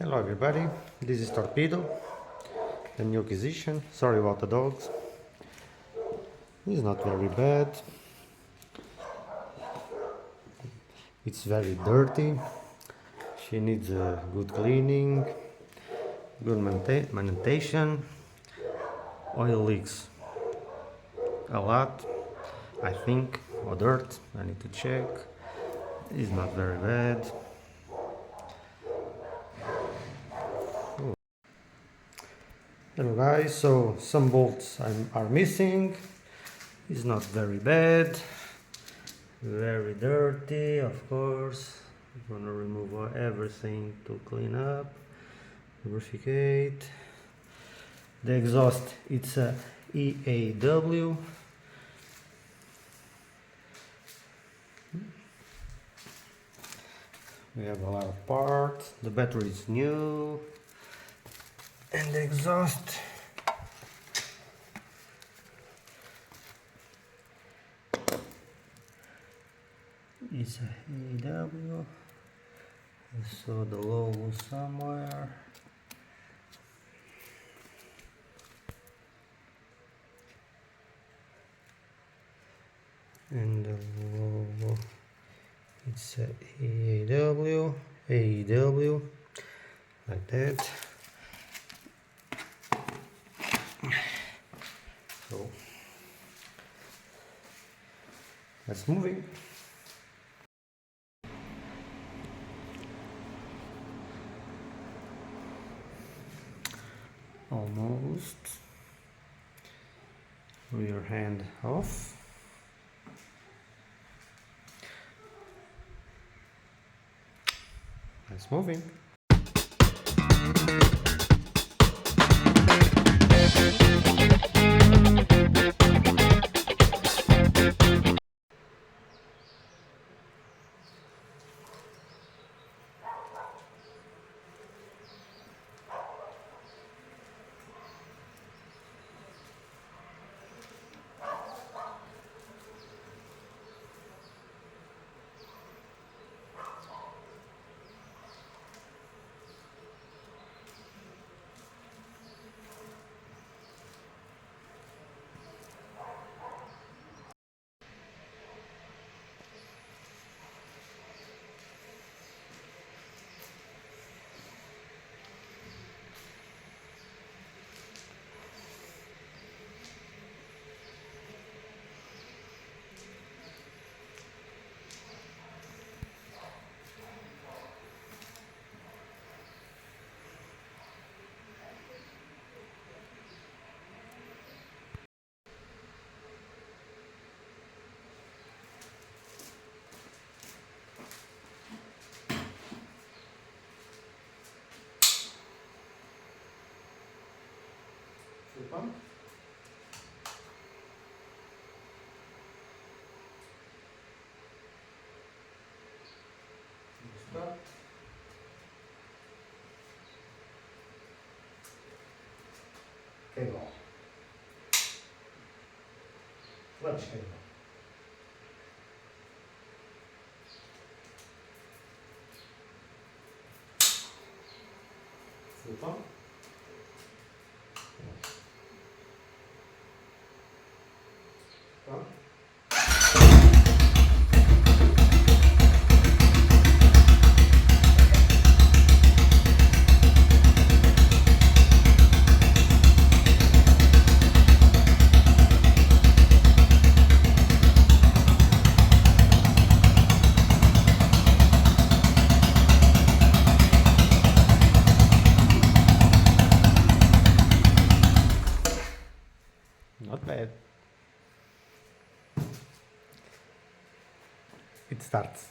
Hello everybody, this is Torpedo, the new acquisition. Sorry about the dogs. It's not very bad. It's very dirty. She needs a good cleaning, good manutention. Oil leaks a lot, I think, or dirt. I need to check. It's not very bad. Hello guys, so some bolts are missing. It's not very bad. Very dirty, of course. I'm gonna remove everything to clean up, lubricate. The exhaust, it's a EAW. We have a lot of parts. The battery is new. And the exhaust is a AW. I saw the logo somewhere. And the logo, it's a AEW, like that. So let's move it. Almost. Rear hand off. Let's move it. Pump. Start. Cable. Clutch cable. Full pump. Pump. Not bad. It starts.